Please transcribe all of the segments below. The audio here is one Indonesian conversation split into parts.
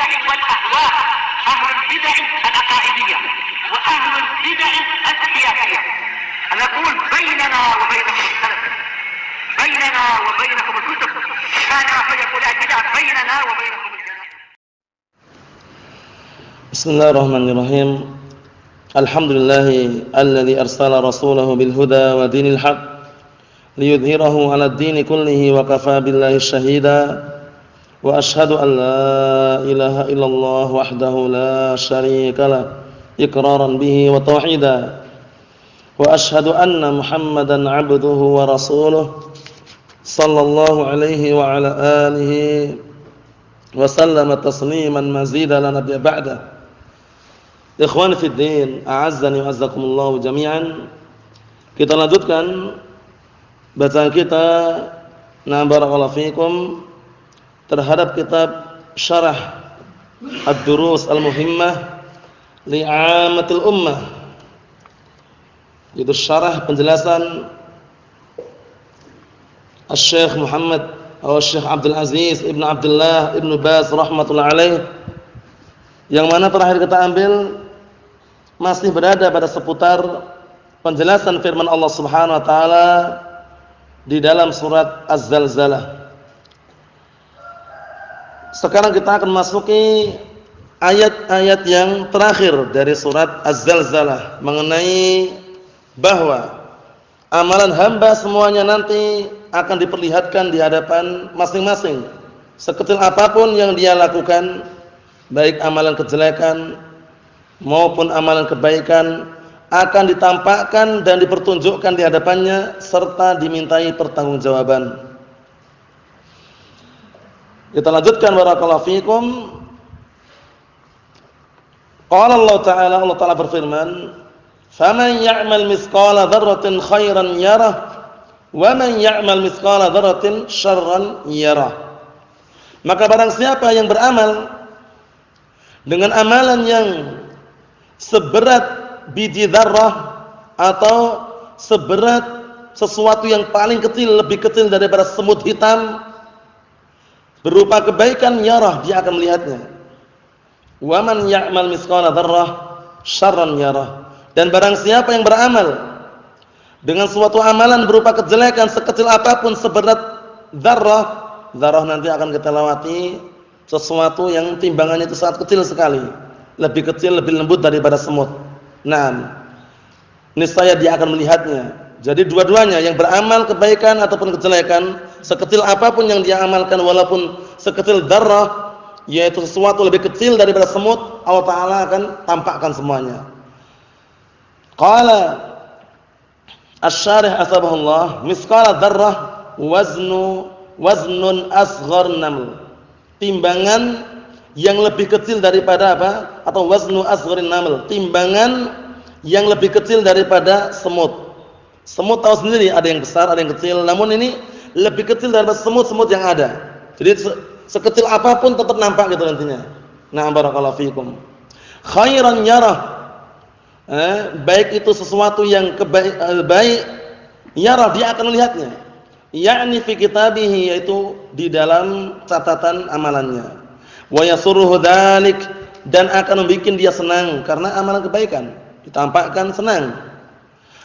البدع والأهواء، أهل البدع العقائدية وأهل البدع السياسية. نقول بيننا وبينكم السلف، بيننا وبينكم الكتب، كان فيقول البدع بيننا وبينكم الجنة. بسم الله الرحمن الرحيم. الحمد لله الذي أرسل رسوله بالهدى ودين الحق ليظهره على الدين كله وكفى بالله شهيدا وأشهد أن لا إله إلا الله وحده لا شريك له إقرارا به وتوحيدا وأشهد أن محمدا عبده ورسوله صلى الله عليه وعلى آله وسلم تسليما مزيدا لا نبي بعده. Ikhwan fi din, a'azzani wa azzakumullah jami'an. Kita lanjutkan bacaan kita, na barakallahu fikum, terhadap kitab Syarah Ad-Durus Al-Muhimmah li'amatil ummah. Itu syarah penjelasan Asy-Syaikh Muhammad atau Syekh Abdul Aziz Ibnu Abdullah Ibnu Baz rahmatullah alaih, yang mana terakhir kita ambil masih berada pada seputar penjelasan firman Allah Subhanahu wa taala di dalam surat Az-Zalzalah. Sekarang kita akan masuki ayat-ayat yang terakhir dari surat Az-Zalzalah mengenai bahwa amalan hamba semuanya nanti akan diperlihatkan di hadapan masing-masing. Sekecil apapun yang dia lakukan, baik amalan kejelekan maupun amalan kebaikan, akan ditampakkan dan dipertunjukkan di hadapannya serta dimintai pertanggungjawaban. Kita lanjutkan, barakallahu fikum. Qala Allah Ta'ala berfirman, "Faman ya'mal mithqala dzarratin khairan yarah, wa man ya'mal mithqala dzarratin syarran yarah." Maka barang siapa yang beramal dengan amalan yang seberat biji dzarrah atau seberat sesuatu yang paling kecil, lebih kecil daripada semut hitam, berupa kebaikan, yarah, dia akan melihatnya. Wa man ya'mal mithqala dzarrah syarran yarah. Dan barang siapa yang beramal dengan suatu amalan berupa kejelekan sekecil apapun, seberat dzarrah, dzarrah nanti akan kita lewati, sesuatu yang timbangannya itu sangat kecil sekali, lebih kecil, lebih lembut daripada semut. Nah, niscaya dia akan melihatnya. Jadi dua-duanya, yang beramal kebaikan ataupun kejelekan, sekecil apapun yang dia amalkan, walaupun sekecil dzarrah, yaitu sesuatu lebih kecil daripada semut, Allah Ta'ala akan tampakkan semuanya. Qala Asy-Syarih asbahullah, mithqala dzarrah waznun asghar naml. Timbangan yang lebih kecil daripada apa? Atau waznu asgharin naml, timbangan yang lebih kecil daripada semut. Semut tahu sendiri, ada yang besar, ada yang kecil, namun ini lebih kecil daripada semut-semut yang ada. Jadi sekecil apapun tetap nampak gitu nantinya. Nah, barakallahu fikum. Khairan yarah, baik itu sesuatu yang baik, yarah, dia akan melihatnya. Yakni fi kitabihi, yaitu di dalam catatan amalannya. Wa yasurruhu dzalik, dan akan membuat dia senang karena amalan kebaikan ditampakkan senang.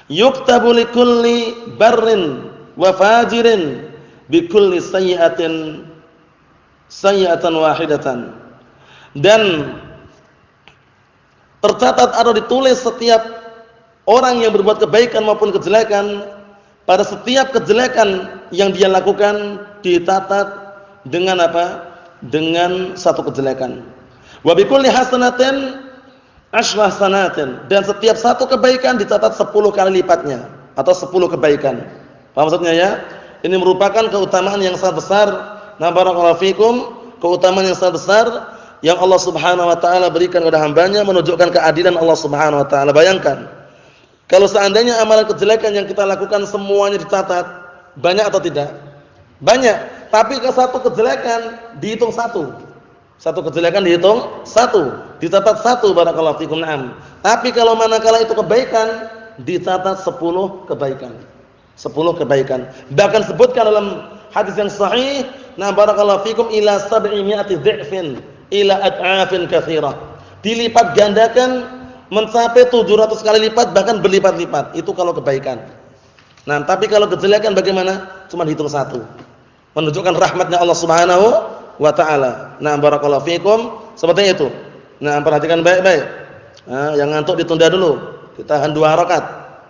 Yuktabu likulli barrin wa fajirin bikulli sayyi'atin wahidatan. Dan tercatat atau ditulis setiap orang yang berbuat kebaikan maupun kejelekan, pada setiap kejelekan yang dia lakukan dicatat dengan apa? Dengan satu kejelekan. Wa bikulli hasanatin asyra hasanatin, dan setiap satu kebaikan dicatat 10 kali lipatnya atau 10 kebaikan. Paham maksudnya ya? Ini merupakan keutamaan yang sangat besar. Nah, barakallahu fikum, keutamaan yang sangat besar yang Allah Subhanahu wa taala berikan kepada hambanya, menunjukkan keadilan Allah Subhanahu wa taala. Bayangkan kalau seandainya amalan kejelekan yang kita lakukan semuanya dicatat, banyak atau tidak? Banyak. Tapi ke satu kejelekan dihitung satu. Satu kejelekan dihitung satu, dicatat satu, barakallahu fikum. Naam. Tapi kalau manakala itu kebaikan, dicatat 10 kebaikan. 10 kebaikan. Bahkan sebutkan dalam hadis yang sahih, nah barakallahu fikum, ila 700 dhi'fin, ila ad'afin katsirah. Dilipat gandakan mencapai 700 kali lipat, bahkan berlipat-lipat. Itu kalau kebaikan. Nah, tapi kalau kejelekan bagaimana? Cuma hitung satu. Menunjukkan rahmatnya Allah Subhanahu wa taala. Nah, barakallahu fikum, seperti itu. Nah, perhatikan baik-baik. Nah, yang ngantuk ditunda dulu. Ditahan 2 rakaat.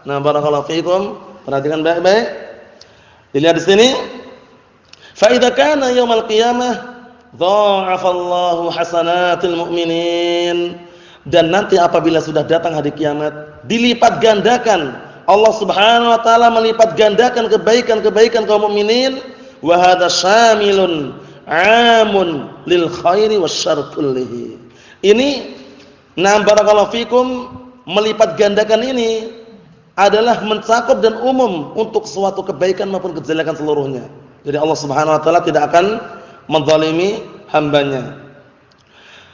Nah, barakallahu fikum, perhatikan baik-baik. Dilihat di sini. Fa idza kana yaumul qiyamah dha'afallahu hasanatil mu'minin. Dan nanti apabila sudah datang hari kiamat, dilipat gandakan. Allah Subhanahu wa taala melipat gandakan kebaikan-kebaikan kaum mukminin, wa hadza syamilun 'amun lil khairi wasyarr kullihi. Ini barakallahu fikum, melipat gandakan ini adalah mencakup dan umum untuk suatu kebaikan maupun kejelekan seluruhnya. Jadi Allah Subhanahu wa taala tidak akan menzalimi hambanya.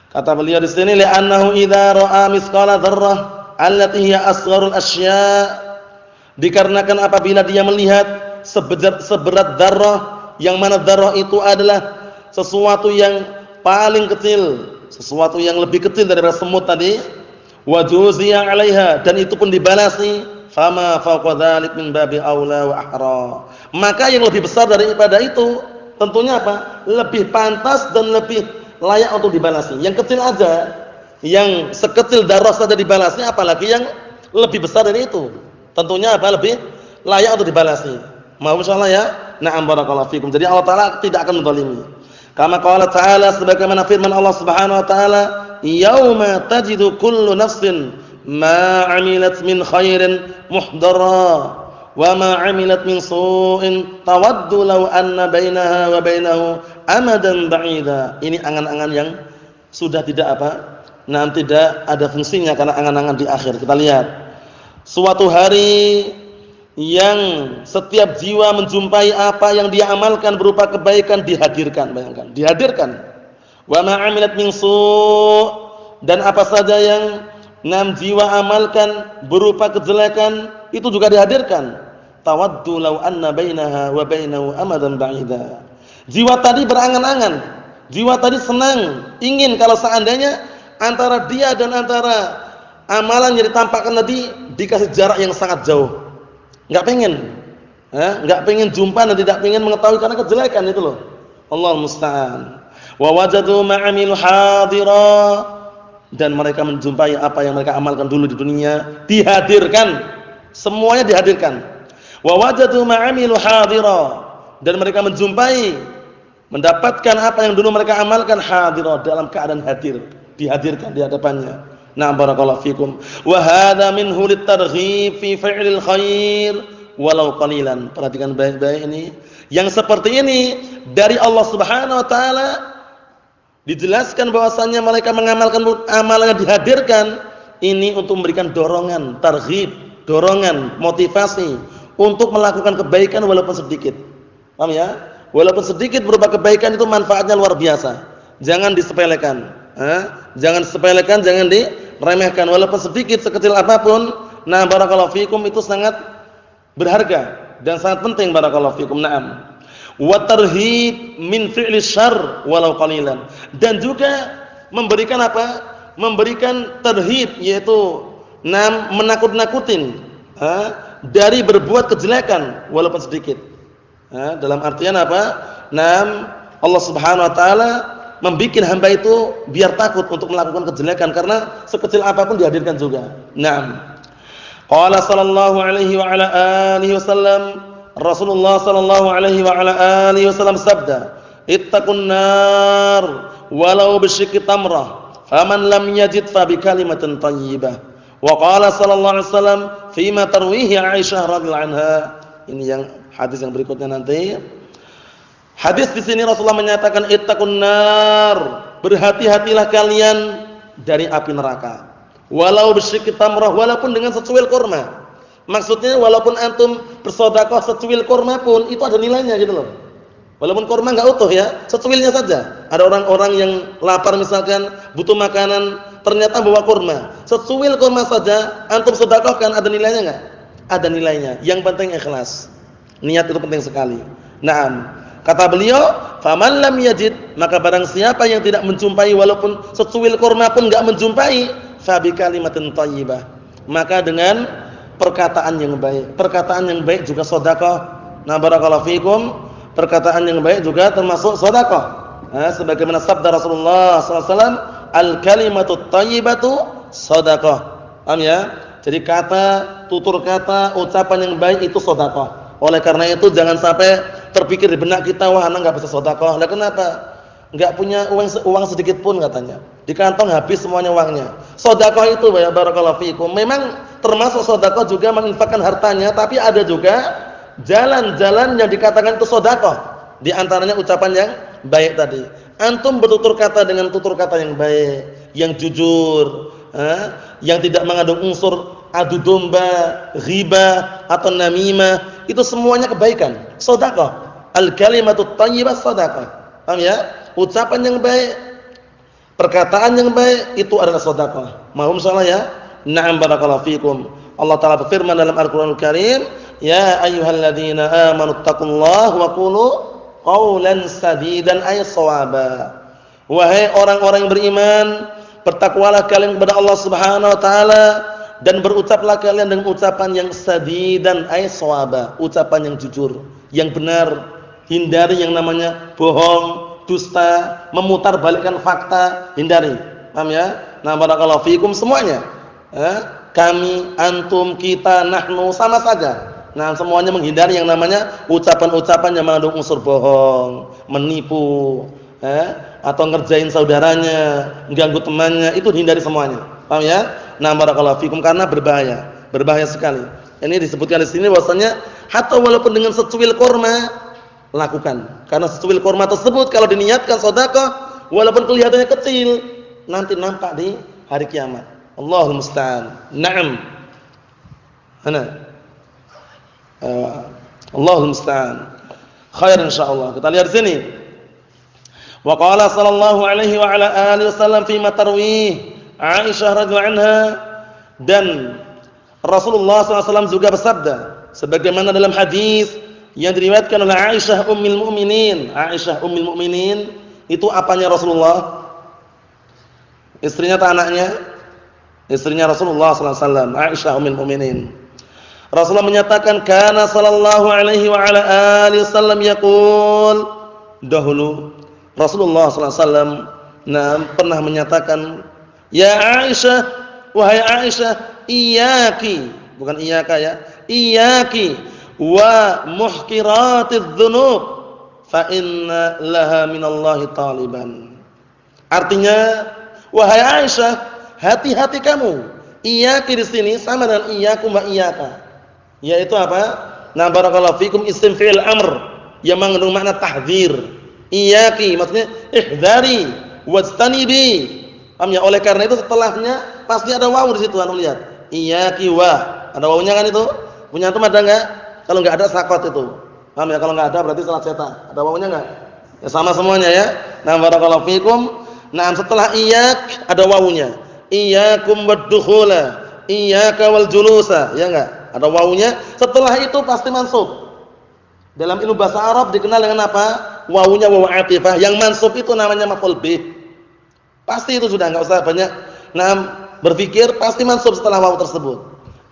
Kata beliau di sini, li'annahu idza ra'a misqala dzarrah allati hiya asgharul asya', dikarenakan apabila dia melihat seberat dzarrah, yang mana dzarrah itu adalah sesuatu yang paling kecil, sesuatu yang lebih kecil daripada semut tadi, wa juziya 'alaiha, dan itu pun dibalasi, fama fawqa dzalik min babi aula wa ahra. Maka yang lebih besar daripada itu tentunya apa? Lebih pantas dan lebih layak untuk dibalasi. Yang kecil aja, yang sekecil dzarrah saja dibalasi, apalagi yang lebih besar dari itu. Tentunya apa? Lebih layak untuk dibalasi. Mau insyaallah ya? Na'am barakallahu fikum. Jadi Allah taala tidak akan menzalimi. Kama qala ta'ala, sebagaimana firman Allah Subhanahu wa taala, yauma tajidu kullu nafsin ma 'amilat min khairin muhdara wa ma 'amilat min su'in tawaddu law anna bainaha wa bainahu amadan ba'ida. Ini angan-angan yang sudah tidak apa? Nah, tidak ada fungsinya karena angan-angan di akhir. Kita lihat suatu hari yang setiap jiwa menjumpai apa yang dia amalkan berupa kebaikan dihadirkan, bayangkan, dihadirkan. Wa ma 'amilat min su', dan apa saja yang jiwa amalkan berupa kejelekan itu juga dihadirkan. Tawaddu law anna bainaha wa bainahu amadan ba'ida. Jiwa tadi berangan-angan, jiwa tadi senang, ingin kalau seandainya antara dia dan antara amalan yang ditampakkan tadi dikasih jarak yang sangat jauh. Enggak pengen. Enggak pengen jumpa dan tidak pengen mengetahui karena kejelekan itu loh. Allahul musta'an. Wa wajadu ma'amilu hadira, dan mereka menjumpai apa yang mereka amalkan dulu di dunia dihadirkan. Semuanya dihadirkan. Wa wajadu ma'amilu hadira, dan mereka menjumpai, mendapatkan apa yang dulu mereka amalkan hadira, dalam keadaan hadir, dihadirkan di hadapannya. Na'am barakallahu fikum. Wa hadza minhu litarghib fi fi'lil khair walau qalilan. Perhatikan baik-baik ini. Yang seperti ini dari Allah Subhanahu wa taala dijelaskan bahwasannya mereka mengamalkan amalan yang dihadirkan ini untuk memberikan dorongan, targhib, dorongan, motivasi untuk melakukan kebaikan walaupun sedikit. Paham ya? Walaupun sedikit berupa kebaikan itu manfaatnya luar biasa. Jangan disepelekan. Jangan disepelekan, jangan diremehkan. Walaupun sedikit, sekecil apapun, nah barakallahu fikum, itu sangat berharga dan sangat penting barakallahu fikum. Naam. Wa tarhib min fi'li syarr walau qalilan. Dan juga memberikan apa? Memberikan tarhib, yaitu menakut-nakutin dari berbuat kejelekan walaupun sedikit. Dalam artian apa? Allah Subhanahu wa taala membikin hamba itu biar takut untuk melakukan kejelekan karena sekecil apapun dihadirkan juga. Naam. Qala sallallahu alaihi wa ala alihi wasallam, Rasulullah sallallahu alaihi wa ala alihi wasallam sabda, "Ittaqun nar walau bisyikki tamrah, faman lam yajid fa bi kalimatin thayyibah." Wa qala sallallahu alaihi wasallam fima tarwihi Aisyah radhiyallahu anha. Ini yang hadis yang berikutnya nanti. Hadis di sini Rasulullah menyatakan ittaqun nar, berhati-hatilah kalian dari api neraka. Walau bisyikki tamrah, walaupun dengan secuil kurma. Maksudnya walaupun antum bersedekah secuil kurma pun itu ada nilainya gitu loh. Walaupun kurma enggak utuh ya, secuilnya saja. Ada orang-orang yang lapar misalkan, butuh makanan, ternyata bawa kurma. Secuil kurma saja antum sedekahkan, ada nilainya enggak? Ada nilainya. Yang penting ikhlas. Niat itu penting sekali. Naam. Kata beliau, "Faman lam yajid," maka barang siapa yang tidak menjumpai walaupun secuil kurma pun enggak menjumpai, fa bi kalimatin thayyibah. Maka dengan perkataan yang baik. Perkataan yang baik juga sedekah. Nah, barakallahu fikum, perkataan yang baik juga termasuk sedekah. Sebagaimana sabda Rasulullah sallallahu alaihi wasallam, "Al-kalimatut thayyibatu sedekah." Paham ya? Jadi kata, tutur kata, ucapan yang baik itu sedekah. Oleh karena itu jangan sampai terpikir di benak kita, wah anak enggak bisa sedekah. Lah kenapa? Enggak punya uang sedikit pun katanya. Di kantong habis semuanya uangnya. Sedekah itu ya barakallahu fikum. Memang termasuk sedekah juga menginfakkan hartanya, tapi ada juga jalan-jalan yang dikatakan itu sedekah. Di antaranya ucapan yang baik tadi. Antum bertutur kata dengan tutur kata yang baik, yang jujur, yang tidak mengandung unsur adu domba, ghibah atau namimah. Itu semuanya kebaikan, sedekah. Al-kalimatut thayyibah sedekah. Paham ya? Ucapan yang baik, perkataan yang baik itu adalah sedekah. Mohon salah ya. Na'am barakallahu fikum. Allah Ta'ala berfirman dalam Al-Qur'anul Karim, "Ya ayyuhalladzina amanu taqullaha wa qulu qawlan sadidan ay shawaba." Wahai orang-orang yang beriman, bertakwalah kalian kepada Allah Subhanahu wa taala dan berucaplah kalian dengan ucapan yang sadidan ay shawaba, ucapan yang jujur, yang benar. Hindari yang namanya bohong, dusta, memutarbalikkan fakta, hindari. Paham ya? Nah, barakallahu fikum semuanya. Kami, antum, kita, nahnu sama saja. Nah, semuanya menghindari yang namanya ucapan-ucapan yang mengandung unsur bohong, menipu, atau ngerjain saudaranya, mengganggu temannya, itu dihindari semuanya. Paham ya? Nah, barakallahu fikum karena berbahaya, berbahaya sekali. Ini disebutkan di sini bahwasanya hatta walaupun dengan secuil kurma lakukan. Karena secuil kurma tersebut kalau diniatkan sedekah, walaupun kelihatannya kecil, nanti nampak di hari kiamat. Allahul musta'an. Naam. Allahul musta'an. Khair insyaallah. Kita lihat sini. Wa qala sallallahu alaihi wa ala alihi wasallam fi ma tarwih Aisyah radhiyallahu anha, dan Rasulullah SAW juga bersabda sebagaimana dalam hadis yang diriwayatkan oleh Aisyah ummul mukminin. Aisyah ummul mukminin itu apanya Rasulullah? Istrinya atau anaknya? Istrinya Rasulullah SAW, Aisyah ummul mukminin. Rasulullah menyatakan kana sallallahu alaihi wa ala alihi wasallam yaqul, dahulu Rasulullah SAW pernah menyatakan, ya Aisyah, wahai Aisyah, iyaki, bukan iyaka ya, iyaki wa muhqiratidz dzunub fa inna laha minallahi taliban. Artinya, wahai Aisyah, hati-hati kamu. Iyaki di sini sama dengan iyakum wa iyaka. Yaitu apa? Nah, barakallahu fikum isim fi'il amr yang mengandung makna tahdzir. Iyaki maksudnya ihdari wajtanibi. Paham ya? Oleh karena itu setelahnya pasti ada wawu di situ, Anda lihat. Iyaki wa. Ada wawunya kan itu? Punya antum ada enggak? Kalau enggak ada sakot itu. Paham ya? Kalau enggak ada berarti salah cetak. Ada wawunya enggak? Ya sama semuanya ya. Nah, barakallahu fikum. Nah, setelah iyak ada wawunya. Iyyakum wad-dukhula, iyyaka wal julusa, ya enggak? Ada wawunya. Setelah itu pasti mansub. Dalam ilmu bahasa Arab dikenal dengan apa? Wawunya wawu atifah. Yang mansub itu namanya maf'ul bih. Pasti itu sudah, enggak usah banyak berpikir, pasti mansub setelah wawu tersebut.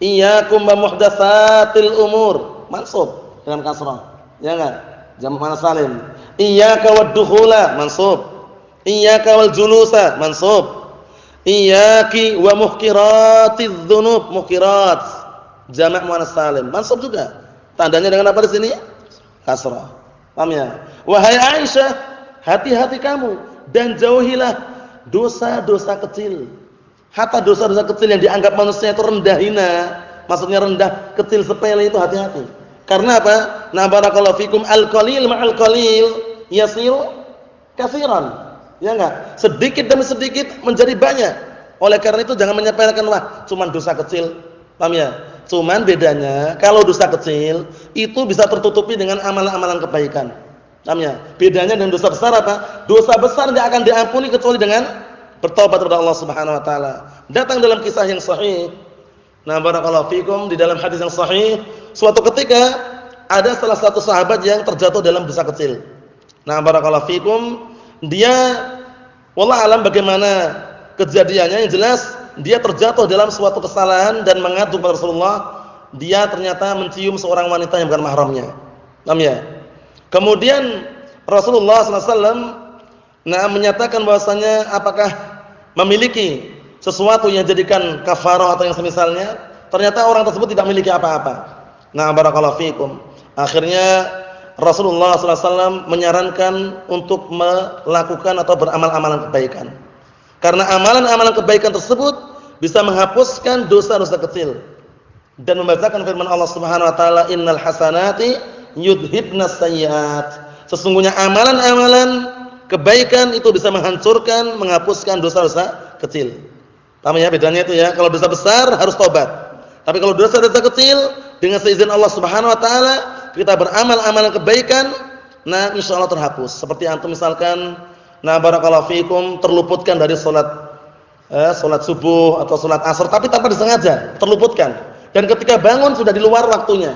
Iyyakum wa muhdatsatil umur, mansub dengan kasrah. Ya enggak? Jamak muannas salim. Iyyaka wad-dukhula, mansub. Iyyaka wal julusa, mansub. Iyyaki wa muhqiratidz dzunub, muhqirat jamak muannas salim, mansub juga. Tandanya dengan apa di sini? Kasrah. Paham ya? Wahai Aisyah, hati-hati kamu dan jauhilah dosa-dosa kecil. Hatta dosa-dosa kecil yang dianggap manusia itu rendah hina, maksudnya rendah, kecil, sepele, itu hati-hati. Karena apa? Nah, barakallahu fikum, al-qalil ma'al qalil yasiru katsiran. Ya enggak? Sedikit demi sedikit menjadi banyak. Oleh karena itu jangan menyepelekan, wah, cuman dosa kecil. Paham ya? Cuman bedanya kalau dosa kecil itu bisa tertutupi dengan amalan-amalan kebaikan. Paham ya? Bedanya dengan dosa besar apa? Dosa besar tidak akan diampuni kecuali dengan bertobat kepada Allah Subhanahu wa taala. Datang dalam kisah yang sahih. Nah, barakallahu fikum, di dalam hadis yang sahih, suatu ketika ada salah satu sahabat yang terjatuh dalam dosa kecil. Nah, barakallahu fikum, dia wallah alam bagaimana kejadiannya, yang jelas dia terjatuh dalam suatu kesalahan dan mengadu kepada Rasulullah. Dia ternyata mencium seorang wanita yang bukan mahramnya. Paham ya? Kemudian Rasulullah SAW menyatakan bahwasanya apakah memiliki sesuatu yang jadikan kafarah atau yang semisalnya. Ternyata orang tersebut tidak memiliki apa-apa. Nah, barakallahu fikum. Akhirnya Rasulullah SAW menyarankan untuk melakukan atau beramal-amalan kebaikan. Karena amalan-amalan kebaikan tersebut bisa menghapuskan dosa-dosa kecil. Dan membacakan firman Allah Subhanahu wa taala, "Innal hasanati yudhibnas sayyi'at." Sesungguhnya amalan-amalan kebaikan itu bisa menghancurkan, menghapuskan dosa-dosa kecil. Paham ya bedanya itu ya? Kalau dosa besar harus tobat. Tapi kalau dosa-dosa kecil dengan seizin Allah Subhanahu wa taala kita beramal amalan kebaikan, nah insyaallah terhapus. Seperti antum misalkan, nah barakallahu fikum, terluputkan dari salat subuh atau salat asar tapi tanpa disengaja, terluputkan. Dan ketika bangun sudah di luar waktunya.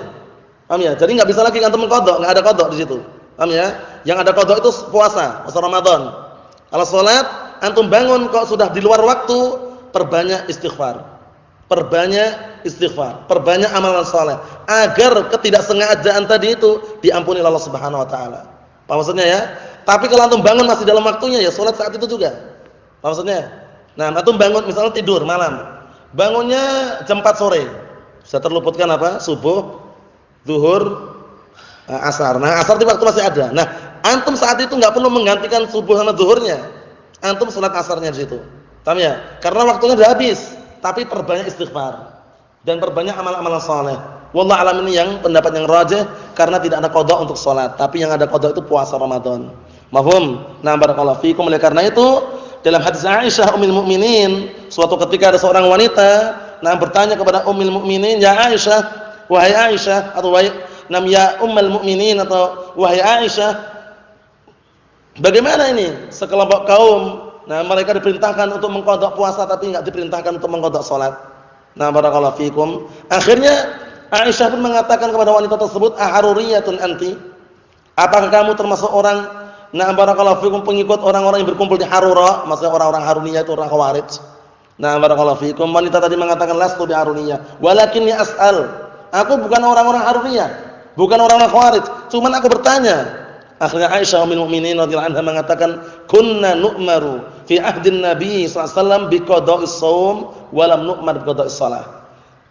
Paham ya? Jadi enggak bisa lagi antum qadha, enggak ada qadha di situ. Paham ya? Yang ada qadha itu puasa Ramadan. Kalau salat antum bangun kok sudah di luar waktu, perbanyak istighfar. Perbanyak istighfar, perbanyak amalan saleh agar ketidaksengajaan tadi itu diampuni oleh Allah Subhanahu wa taala. Paham maksudnya ya? Tapi kalau antum bangun masih dalam waktunya ya salat saat itu juga. Paham maksudnya? Nah, antum bangun misalnya tidur malam. Bangunnya jam 4 sore. Sudah terluputkan apa? Subuh, zuhur, asar. Nah, asar di waktu masih ada. Nah, antum saat itu enggak perlu menggantikan subuh sama zuhurnya. Antum salat asarnya di situ. Paham ya? Karena waktunya sudah habis. Tapi perbanyak istighfar dan perbanyak amal-amalan saleh. Wallahu alam, ini yang pendapat yang rajih karena tidak ada qada untuk salat, tapi yang ada qada itu puasa Ramadan. Mafhum? Nah, barakallahu fikum. Oleh karena itu, dalam hadis Aisyah ummul mukminin, suatu ketika ada seorang wanita bertanya kepada ummul mukminin, "Ya Aisyah, wahai Aisyah," atau wahai ya ummul mukminin, atau wahai Aisyah, bagaimana ini sekelompok kaum mereka diperintahkan untuk mengqadha puasa tapi enggak diperintahkan untuk mengqadha salat. Nah, barakallahu fikum. Akhirnya Aisyah pun mengatakan kepada wanita tersebut, "Aharuriyatun anti?" Apakah kamu termasuk orang barakallahu fikum pengikut orang-orang yang berkumpul di Harura? Maksudnya orang-orang Haruniyah itu orang Khawarij. Nah, barakallahu fikum. Wanita tadi mengatakan, "Lastu bi Haruniyah, walakinni as'al." Aku bukan orang-orang Haruniyah, bukan orang-orang Khawarij, cuman aku bertanya. Akhirnya Aisyah ummul mukminin radhiyallahu anha mengatakan, "Kunna nu'maru fi ahdin Nabi sallallahu alaihi wasallam bi qada'is shaum wa lam nu'mar bi qada'is shalah."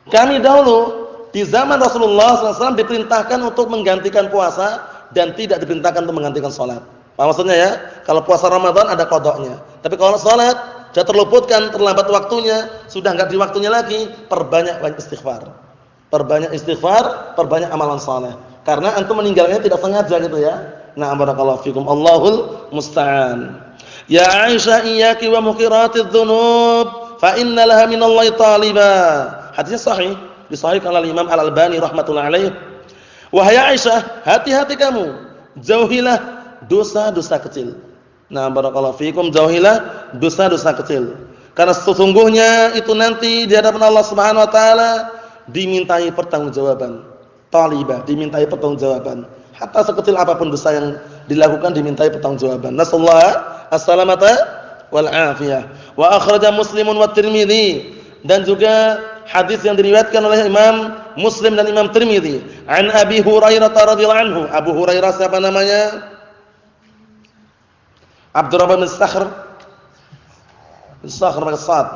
Kami dahulu di zaman Rasulullah sallallahu alaihi wasallam diperintahkan untuk menggantikan puasa dan tidak diperintahkan untuk menggantikan salat. Apa maksudnya ya? Kalau puasa Ramadan ada qada'nya. Tapi kalau salat sudah terluputkan, terlambat waktunya, sudah enggak di waktunya lagi, perbanyak istighfar. Perbanyak istighfar, perbanyak amalan saleh. Karena antum meninggalkannya tidak sengaja gitu ya. Nah, barakallahu fikum. Allahul musta'an. Ya Aisyah, iyyaki wa muqiratiz dzunub, fa inna laha minallahi taliba. Hadisnya sahih, disahihkan oleh Imam Al-Albani rahimatullah alaih. Wahai Aisyah, hati-hati kamu, jauhilah dosa-dosa kecil. Nah, barakallahu fikum, jauhilah dosa-dosa kecil. Karena sesungguhnya itu nanti di hadapan Allah Subhanahu wa taala dimintai pertanggungjawaban. Talibah, dimintai pertanggungjawaban. Hatta sekecil apapun dosa yang dilakukan dimintai pertanggungjawaban. Nasallahu as-salamata wal afiyah. Wa akhraja Muslimun wa Tirmidzi, dan juga hadis yang diriwayatkan oleh Imam Muslim dan Imam Tirmidzi, an Abi Hurairah radhiyallahu anhu. Abu Hurairah siapa namanya? Abdurrahman bin Sakhr. Sakhr bin Sa'd.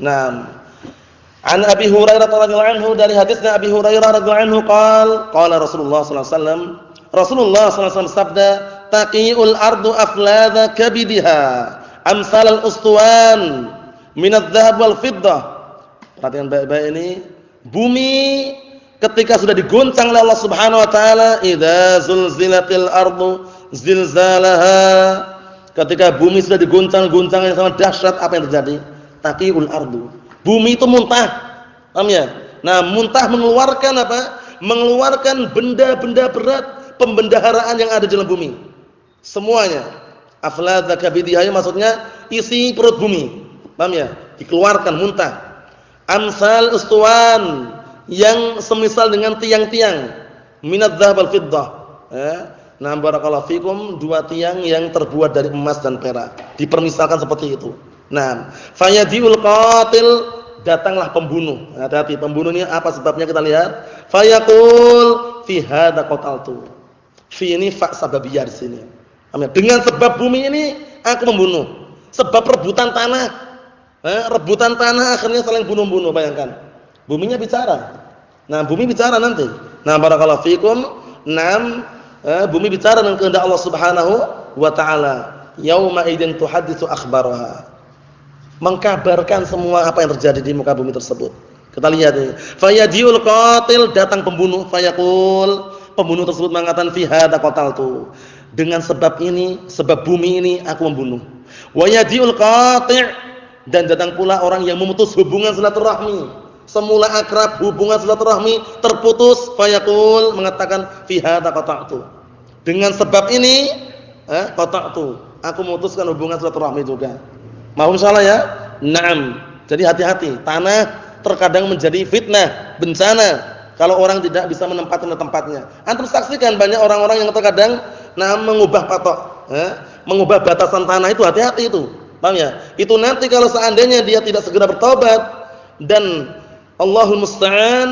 Naam. An Abi Hurairah radhiyallahu anhu, dari hadisnya Abi Hurairah radhiyallahu anhu qala Rasulullah sallallahu alaihi wasallam, Rasulullah sallallahu alaihi wasallam sabda, "Taqiul ardu afladha kabidha amsal al-ustuwan min adh-dhahab wal fiddah." Perhatikan baik-baik ini, bumi ketika sudah diguncang oleh Allah Subhanahu wa taala, idza zulzilatil ardu zilzalaha, ketika bumi sudah diguncang-guncang yang sangat dahsyat, apa yang terjadi? Taqiul ardu, bumi itu muntah. Paham ya? Nah, muntah mengeluarkan apa? Mengeluarkan benda-benda berat, pembendaharaan yang ada di dalam bumi. Semuanya. Afladha kabidhiha, maksudnya isi perut bumi. Paham ya? Dikeluarkan, muntah. Amsal ustuwan, yang semisal dengan tiang-tiang. Minadz dzahab wal fiddah. Nah, barakallahu fikum, dua tiang yang terbuat dari emas dan perak. Dipermisalkan seperti itu. Nah, fayadiul qatil, datanglah pembunuh. Hati-hati, pembunuh ini apa sebabnya kita lihat. Fayaqul fi hadza qataltu. Fi ini fa sababiyah di sini. Dengan sebab bumi ini aku membunuh. Sebab rebutan tanah. Rebutan tanah akhirnya saling bunuh-bunuh, bayangkan. Buminya bicara. Nah, bumi bicara nanti. Nah, barakallahu fikum. Bumi bicara dengan kehendak Allah Subhanahu wa taala. Yauma idzin tuhadditsu akhbaraha. Mengkabarkan semua apa yang terjadi di muka bumi tersebut. Kita lihat ini. Fayadiul qatil, datang pembunuh, fayaqul, pembunuh tersebut mengatakan fi hadza qataltu. Dengan sebab ini, sebab bumi ini aku membunuh. Wa yadiul qati', dan datang pula orang yang memutus hubungan silaturahmi. Semula akrab, hubungan silaturahmi terputus, fayaqul, mengatakan fi hadza qata'tu. Dengan sebab ini, qata'tu, aku memutuskan hubungan silaturahmi juga. Mahum salah ya? Naam. Jadi hati-hati, tanah terkadang menjadi fitnah, bencana kalau orang tidak bisa menempatkan tempatnya. Antum saksikan banyak orang-orang yang terkadang mengubah patok, mengubah batasan tanah itu, hati-hati itu. Paham ya? Itu nanti kalau seandainya dia tidak segera bertobat dan Allahul musta'an,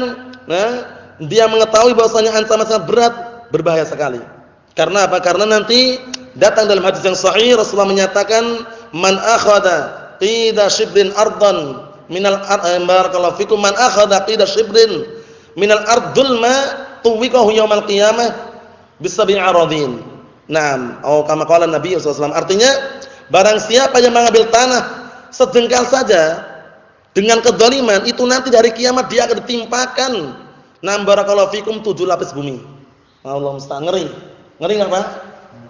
dia mengetahui bahwasanya ancaman sangat berat, berbahaya sekali. Karena apa? Karena nanti datang dalam hadis yang sahih, Rasulullah menyatakan, man akhadha qida shibrin ardan minal barakallahu fikum, man akhadha qida shibrin minal ardul ma tuwiqahu yaumal qiyamah bisabi aradin. Naam, atau kama qala Nabi sallallahu alaihi wasallam, artinya barang siapa yang mengambil tanah sejengkal saja dengan kezaliman, itu nanti dari kiamat dia akan ditimpakan barakallahu fikum 7 lapis bumi. Allah musta'an, ngeri. Ngeri enggak Pak?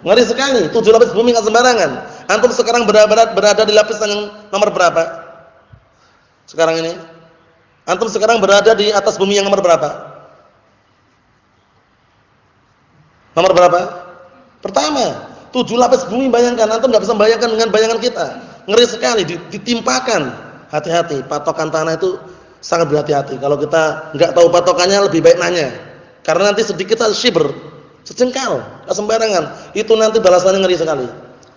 Ngeri sekali, 7 lapis bumi enggak sembarangan. Antum sekarang berada di lapisan yang nomor berapa? Sekarang ini? Antum sekarang berada di atas bumi yang nomor berapa? Nomor berapa? Pertama. 7 lapis bumi, bayangkan, antum enggak bisa bayangkan dengan bayangan kita. Ngeri sekali, ditimpakan. Hati-hati, patokan tanah itu sangat berhati-hati. Kalau kita enggak tahu patokannya, lebih baik nanya. Karena nanti sedikit saja shibr, sejengkal, enggak sembarangan. Itu nanti balasannya ngeri sekali.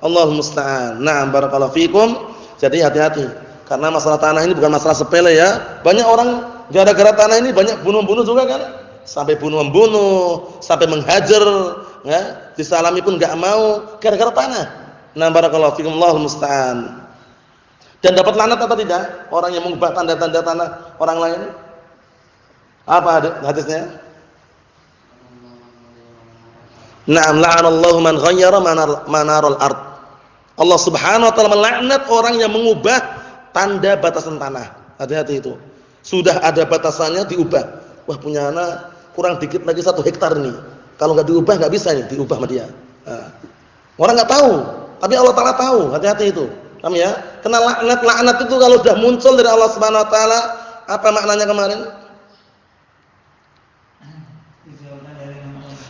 Allahul musta'an. Na'am, barakallahu fikum. Jadi hati-hati. Karena masalah tanah ini bukan masalah sepele ya. Banyak orang gara-gara tanah ini banyak bunuh-bunuh juga kan. Sampai bunuh-membunuh, sampai menghajar, ya. Disalami pun enggak mau gara-gara tanah. Nah, barakallahu fikum, Allahul musta'an. Dan dapat laknat atau tidak? Orang yang mengubah tanda-tanda tanah orang lain. Apa hadisnya? Na'am, la'anallahu man ghayyara manaral ard. Allah Subhanahu wa taala melaknat orang yang mengubah tanda batasan tanah. Hati-hati itu. Sudah ada batasannya diubah. Wah, punya anak kurang dikit lagi 1 hektar ini. Kalau enggak diubah enggak bisa nih diubah sama dia. Nah. Orang enggak tahu, tapi Allah taala tahu. Hati-hati itu. Paham ya? Kena laknat itu kalau sudah muncul dari Allah Subhanahu wa taala, apa maknanya kemarin?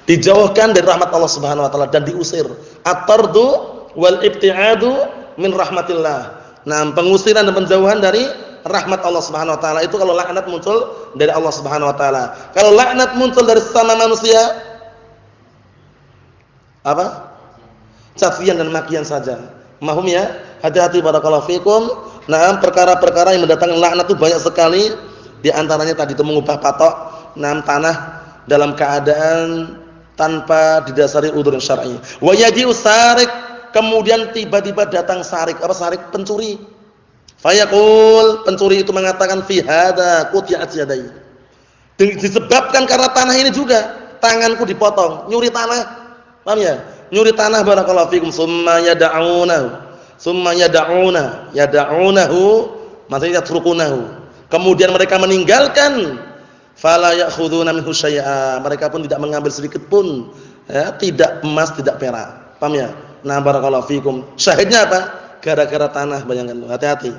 Dijauhkan dari rahmat Allah Subhanahu wa taala dan diusir. At-tardu wal ibtiadu min rahmatillah. Nah, pengusiran dan penjauhan dari rahmat Allah Subhanahu wa taala itu kalau laknat muncul dari Allah Subhanahu wa taala. Kalau laknat muncul dari sesama manusia, apa? Cacian dan makian saja. Mahum ya? Hati-hati barakallahu fikum. Nah, perkara-perkara yang mendatangkan laknat itu banyak sekali. Di antaranya tadi itu mengubah patok tanah dalam keadaan tanpa didasari udzur syar'i. Wa yaji'u sarik, kemudian tiba-tiba datang sarik. Apa sarik? Pencuri. Fayaqul, pencuri itu mengatakan fi hadza quti'at yadai. Disebabkan karena tanah ini juga tanganku dipotong, nyuri tanah. Paham ya? Nyuri tanah barakallahu fikum, summa yad'unahu. Summa yad'unahu, maksudnya yatrukunahu. Kemudian mereka meninggalkan, fala ya'khuduna minhu syai'a. Mereka pun tidak mengambil sedikit pun, ya, tidak emas, tidak perak. Paham ya? Nah, barakallahu fikum. Syahidnya apa? Gara-gara tanah, bayangkan. Hati-hati.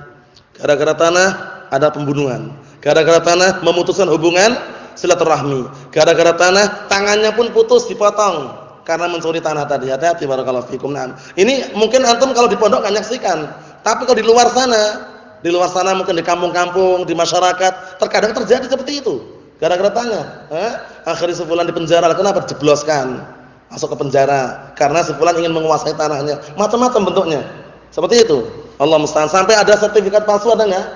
Gara-gara tanah ada pembunuhan. Gara-gara tanah memutuskan hubungan silaturahmi. Gara-gara tanah tangannya pun putus, dipotong. Karena mencuri tanah tadi. Hati-hati barakallahu fikum. Nah, ini mungkin antum kalau di pondok kan nyaksikan, tapi kalau di luar sana mungkin di kampung-kampung, di masyarakat, terkadang terjadi seperti itu. Gara-gara tanah, akhirnya sebulan di penjara, kenapa? Dijebloskan. masuk ke penjara karena si fulan ingin menguasai tanahnya. Macam-macam bentuknya. Seperti itu. Allah musta'an. Sampai ada sertifikat palsu ada enggak?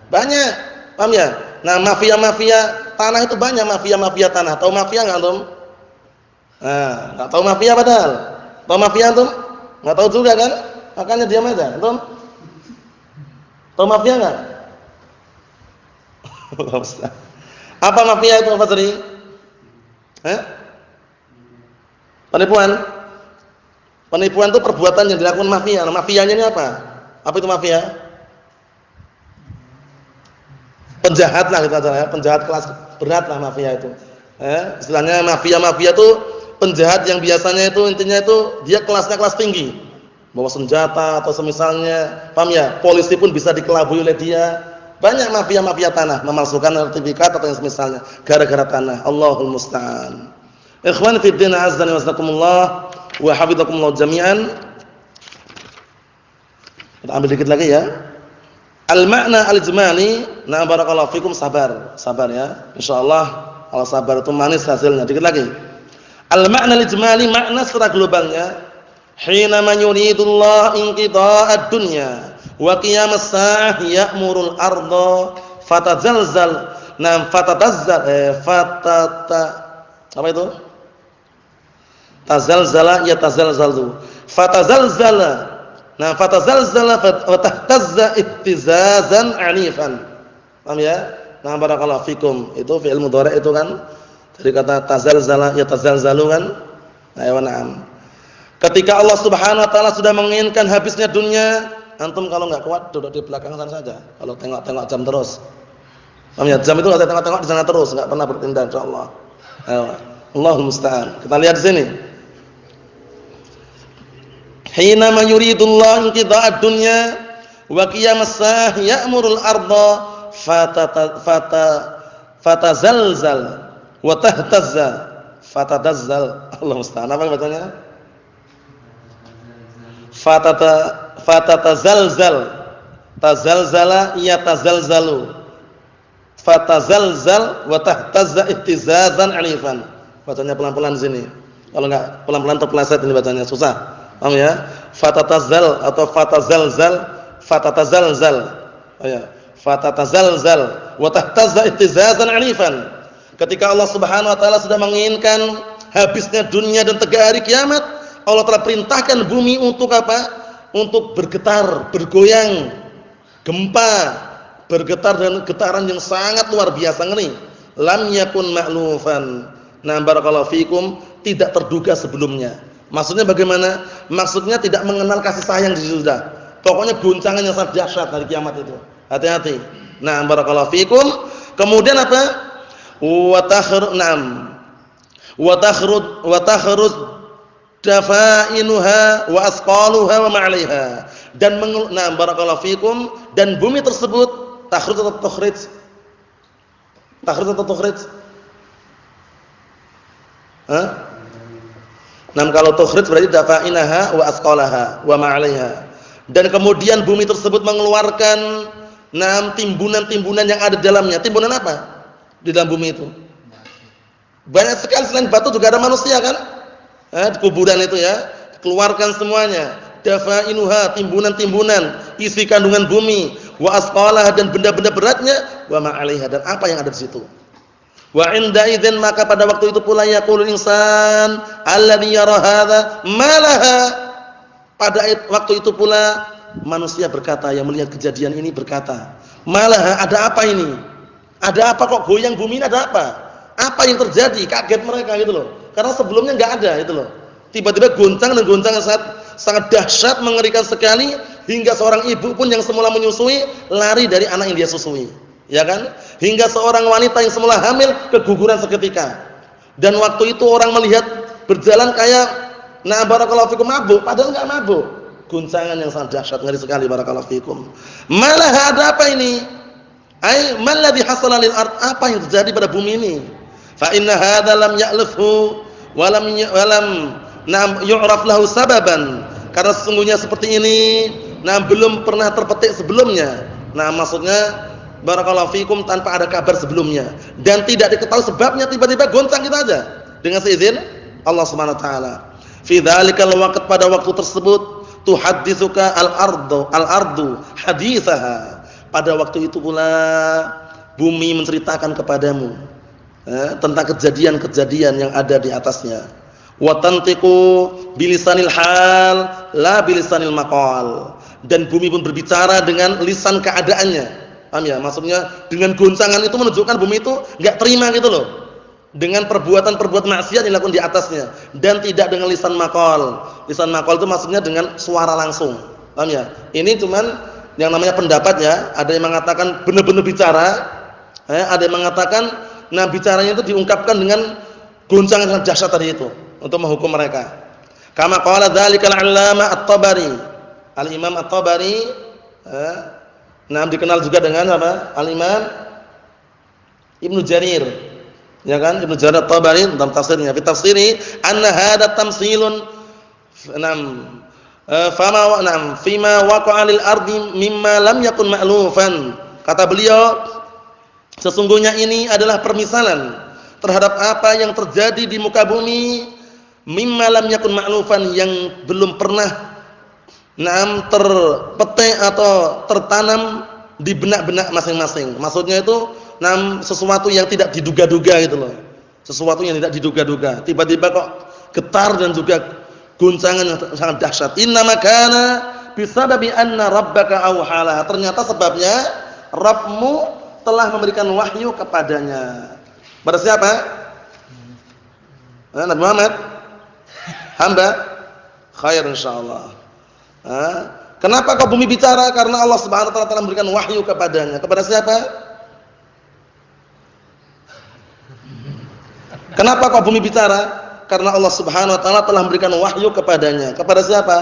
Banyak. Paham ya? Nah, mafia-mafia tanah itu banyak, mafia-mafia tanah. Tahu mafia enggak antum? Nah, enggak tahu mafia padahal. Tahu mafia antum? Enggak tahu juga kan? Makanya diam aja. Antum? Tahu mafia enggak? Apa mafia itu, Pak Fadri? Penipuan. Penipuan itu perbuatan yang dilakukan mafia. Nah, mafianya ini apa? Apa itu mafia? Penjahat lah kita ya, penjahat kelas berat lah mafia itu. Istilahnya mafia-mafia itu penjahat yang biasanya itu intinya itu dia kelasnya kelas tinggi. Bawa senjata atau semisalnya, paham ya? Polisi pun bisa dikelabui oleh dia. Banyak mafia-mafia tanah memalsukan sertifikat atau yang semisalnya gara-gara tanah. Allahul musta'an. Ikhwan fi din azza wa jazakumullah wa hafizakumullah jami'an. Kita ambil dikit lagi ya. Al-ma'na al-ijmali, na barakallahu fikum, sabar ya. Insyaallah kalau sabar itu manis hasilnya. Dikit lagi. Al-ma'na al-ijmali, makna secara globalnya, hina man yuridullah inqida'ad dunya wa qiyamas sa'ah ya'murul arda fatazalzal. Nah, apa itu? Tazalzala yatazalzalu. Fatazalzala. Nah, fatazalzala wa tahtazza ittizazan 'anifan. Paham ya? Nah, barakallahu fikum. Itu fi'il mudhari' itu kan dari kata tazalzala yatazalzalu kan? Nah, ya na'am. Ketika Allah Subhanahu wa taala sudah menginginkan habisnya dunia, antum kalau enggak kuat duduk di belakang sana saja. Kalau tengok-tengok jam terus. Paham ya? Jam itu enggak tengok-tengok di sana terus, enggak pernah berpindah insyaallah. Allahul musta'an. Kita lihat di sini. Hina man yuridullah inqida'ad dunya wa qiyamas sa'ah ya'murul arda fatazalzal wa tahtazza fatadazzal. Allah musta'an. Apa bacanya? Fatatazalzal. Tazalzala yatazalzalu. Fatazalzal wa tahtazza ihtizazan 'anifan. Bacanya pelan-pelan sini. Kalau enggak pelan-pelan terpeleset ini bacanya susah. Paham ya? Fatatazal atau fatazalzal, fatatazalzal. Oh ya, fatatazalzal wa tahtazza ihtizazan 'anifan. Ketika Allah Subhanahu wa taala sudah menginginkan habisnya dunia dan tegak hari kiamat, Allah telah perintahkan bumi untuk apa? Untuk bergetar, bergoyang, gempa, bergetar dan getaran yang sangat luar biasa ngeri. Lam yakun ma'lufan. Nah, barakallahu fikum, tidak terduga sebelumnya. Maksudnya bagaimana? Maksudnya tidak mengenal kasih sayang di sudah. Pokoknya goncangan yang sangat dahsyat hari kiamat itu. Hati-hati. Nah, barakallahu fikum. Kemudian apa? Wa takhruj dafainuha wa asqaluha wa ma'alaiha. Dan nah, barakallahu fikum, dan bumi tersebut takhruj atau tukhrij? Takhruj atau tukhrij? Nah, kalau tukhrij berarti dafainaha wa asqalaha wa ma'alaiha. Dan kemudian bumi tersebut mengeluarkan timbunan-timbunan yang ada di dalamnya. Timbunan apa? Di dalam bumi itu. Banyak sekali, selain batu juga ada manusia kan? Di kuburan itu ya. Keluarkan semuanya. Dafainuha, timbunan-timbunan, isi kandungan bumi, wa asqalaha, dan benda-benda beratnya, wa ma'alaiha, dan apa yang ada di situ. Wa 'inda idzin, maka pada waktu itu pula yaqulul insan alladzi yara hadza malaha. Pada waktu itu pula manusia berkata, yang melihat kejadian ini berkata, malaha, ada apa ini? Ada apa kok goyang bumi ini, ada apa? Apa yang terjadi? Kaget mereka gitu loh. Karena sebelumnya enggak ada gitu loh. Tiba-tiba goncang, dan goncang sangat dahsyat, mengerikan sekali, hingga seorang ibu pun yang semula menyusui lari dari anak yang dia susui. Ya kan? Hingga seorang wanita yang semula hamil keguguran seketika. Dan waktu itu orang melihat berjalan kayak barakallahu fikum mabuk, padahal enggak mabuk. Guncangan yang sangat dahsyat, ngeri sekali, barakallahu fikum. Malah ada apa ini? Ai mal ladzi hasala lil ard, apa yang terjadi pada bumi ini? Fa inna hadza lam ya'lifhu wa lam yu'raf lahu sababan. Karena sesungguhnya seperti ini belum pernah terpetik sebelumnya. Maksudnya barakallahu fikum, tanpa ada kabar sebelumnya dan tidak diketahui sebabnya, tiba-tiba goncang kita aja dengan seizin Allah Subhanahu wa taala. Fi dzalikal waqt, pada waktu tersebut, tuhadditsuka al-ardu haditsaha. Pada waktu itu pula bumi menceritakan kepadamu tentang kejadian-kejadian yang ada di atasnya. Wa tantiqu bilisanil hal la bilisanil maqal. Dan bumi pun berbicara dengan lisan keadaannya. Paham ya? Maksudnya dengan goncangan itu menunjukkan bumi itu enggak terima gitu loh. Dengan perbuatan-perbuatan maksiat yang dilakukan di atasnya, dan tidak dengan lisan maqal. Lisan maqal itu maksudnya dengan suara langsung. Paham ya? Ini cuman yang namanya pendapat ya, ada yang mengatakan benar-benar bicara, ada yang mengatakan nah bicaranya itu diungkapkan dengan goncangan yang dahsyat tadi itu untuk menghukum mereka. Kama qala dzalika al-'allama at-Tabari. Al-Imam at-Tabari nah dikenal juga dengan apa? Al-Imam Ibnu Jarir. Ya kan? Ibnu Jarir at-Tabari dalam tafsirnya, fi tafsiri anna hadha tamsilun fima waqa'a lil ardi mimma lam yakun ma'lufan. Kata beliau, sesungguhnya ini adalah permisalan terhadap apa yang terjadi di muka bumi, mimma lam yakun ma'lufan, yang belum pernah terpetik atau tertanam di benak-benak masing-masing. Maksudnya itu sesuatu yang tidak diduga-duga gitu loh. Sesuatu yang tidak diduga-duga. Tiba-tiba kok getar dan juga guncangan yang sangat dahsyat. Innama kana bisababi anna rabbaka awhala. Ternyata sebabnya Rabbmu telah memberikan wahyu kepadanya. Pada siapa? Nabi Muhammad. Hamba khair insyaallah. Kenapa kau bumi bicara? Karena Allah Subhanahu wa taala telah memberikan wahyu kepadanya. Kepada siapa? Kenapa kau bumi bicara? Karena Allah Subhanahu wa taala telah memberikan wahyu kepadanya. Kepada siapa?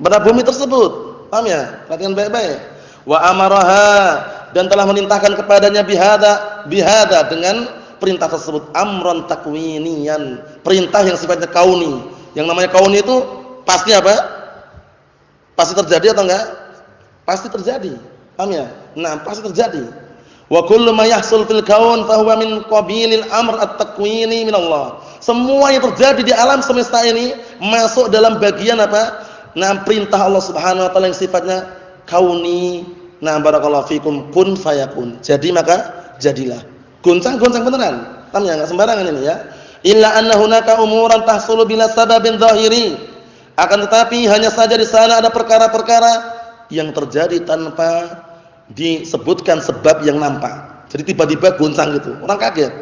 Pada bumi tersebut. Paham ya? Perhatikan baik-baik. Wa amaraha, dan telah memerintahkan kepadanya bihada dengan perintah tersebut, amran takwiniyan, perintah yang sifatnya kauni. Yang namanya kauni itu pasti apa? Pasti terjadi atau enggak? Pasti terjadi. Paham ya? Nah, pasti terjadi. Wa kullu ma yahsul fil kaun fa huwa min qabilil amr at-takwini min Allah. Semua yang terjadi di alam semesta ini masuk dalam bagian apa? Perintah Allah Subhanahu wa taala yang sifatnya kauni. Barakallahu fikum, kun fayakun. Jadi maka jadilah. Goncang-goncang beneran. Paham ya? Enggak sembarangan ini ya. Illa anna hunaka umuran tahsulu bila sababin zahiri. Akan tetapi hanya saja di sana ada perkara-perkara yang terjadi tanpa disebutkan sebab yang nampak. Jadi tiba-tiba goncang gitu. Orang kaget.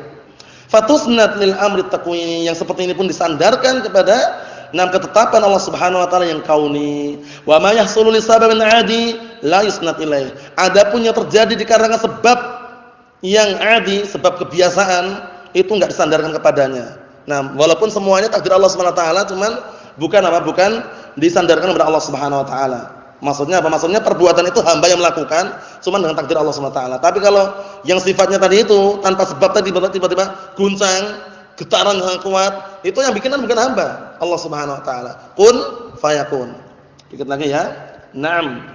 Fatusnat lil amri takwini, yang seperti ini pun disandarkan kepada ketetapan Allah Subhanahu wa taala yang kauni. Wa ma yahsulu li sababin adi la yusnat ilaih. Adapun yang terjadi dikarenakan sebab yang adi, sebab kebiasaan, itu enggak disandarkan kepadanya. Walaupun semuanya takdir Allah Subhanahu wa taala, cuman bukan disandarkan kepada Allah Subhanahu wa taala. Maksudnya apa? Maksudnya perbuatan itu hamba yang melakukan, cuman dengan takdir Allah Subhanahu wa taala. Tapi kalau yang sifatnya tadi itu tanpa sebab, tadi tiba-tiba guncang, getaran yang kuat, itu yang bikinan bukan hamba, Allah Subhanahu wa taala. Kun fayakun. Dikit lagi ya. Naam.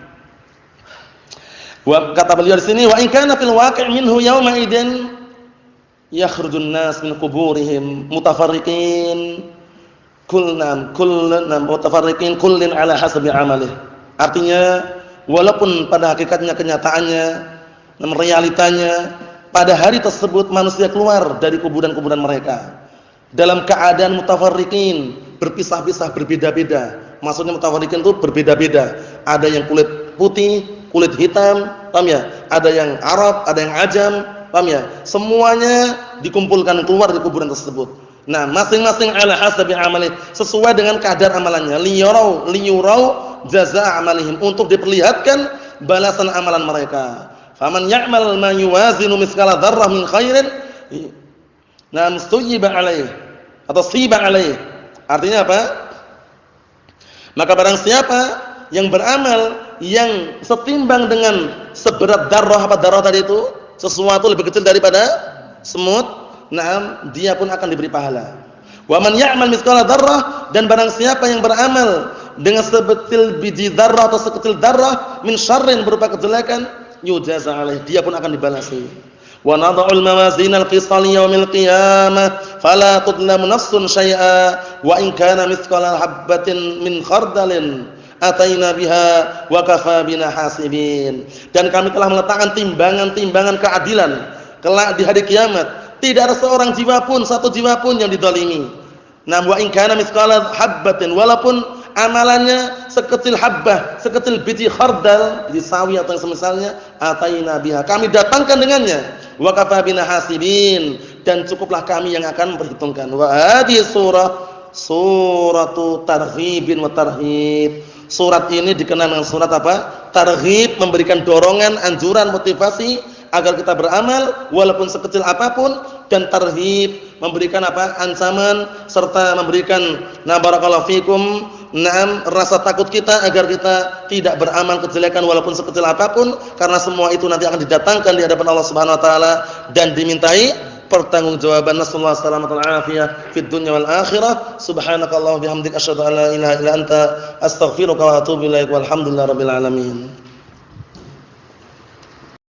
Wa kata beliau di sini, wa in kana fil waqi' minhu yawma idin yakhrujun nas min quburihim mutafarriqin kullun mutafarriqin kullin ala hasabi amalih. Artinya walaupun pada hakikatnya, kenyataannya, realitanya, pada hari tersebut manusia keluar dari kuburan-kuburan mereka dalam keadaan mutafarriqin, berpisah-pisah, berbeda-beda. Maksudnya mutafarriqin itu berbeda-beda. Ada yang kulit putih, kulit hitam, paham ya? Ada yang Arab, ada yang Ajam, paham ya? Semuanya dikumpulkan keluar dari kuburan tersebut. Masing-masing ala hasabi amalih, sesuai dengan kadar amalannya. Liyurau jazaa amalihim, untuk diperlihatkan balasan amalan mereka. Faman ya'mal ma yuwazinu miskala dzarrah min khairin suyiba alaih atau siba alaih. Artinya apa? Maka barang siapa yang beramal yang setimbang dengan seberat dzarrah, apa dzarrah tadi itu? Sesuatu lebih kecil daripada semut, dia pun akan diberi pahala. Wa man ya'mal miskala dzarrah, dan barang siapa yang beramal dengan sebetil biji dzarrah atau sekecil dzarrah min syarrin, berupa kejelekan, yujaza alaih, dia pun akan dibalasi. Wa nad'ul mawazinal qistal yaumil qiyamah fala tudlamu nafsun syai'a wa in kana mithqala habatin min khardalin ataina biha wa kafa bina hasibin. Dan kami telah meletakkan timbangan-timbangan keadilan kelak di hari kiamat. Tidak ada seorang jiwa pun, satu jiwa pun yang dizalimi. Nah, wa in kana mithqala habatin, walaupun amalannya sekecil habbah, sekecil biji khardal, biji sawi atau yang semisalnya, ataina biha, kami datangkan dengannya. Wa kafa bina hasibin, dan cukuplah kami yang akan memperhitungkan. Wa hadhihi suratu targhibin wa tarhib. Surat ini dikenal dengan surat apa? Targhib, memberikan dorongan, anjuran, motivasi agar kita beramal walaupun sekecil apapun, dan tarhib, memberikan apa? Ancaman serta memberikan barakallahu fikum, rasa takut kita agar kita tidak beramal kejelekan walaupun sekecil apapun, karena semua itu nanti akan didatangkan di hadapan Allah Subhanahu wa taala dan dimintai pertanggungjawaban. Nasallahu alaihi wa afiyah fid dunya wal akhirah. Subhanakallahumma bihamdika asyhadu an la ilaha illa anta astaghfiruka wa atubu ilaik. Walhamdulillahirabbil alamin.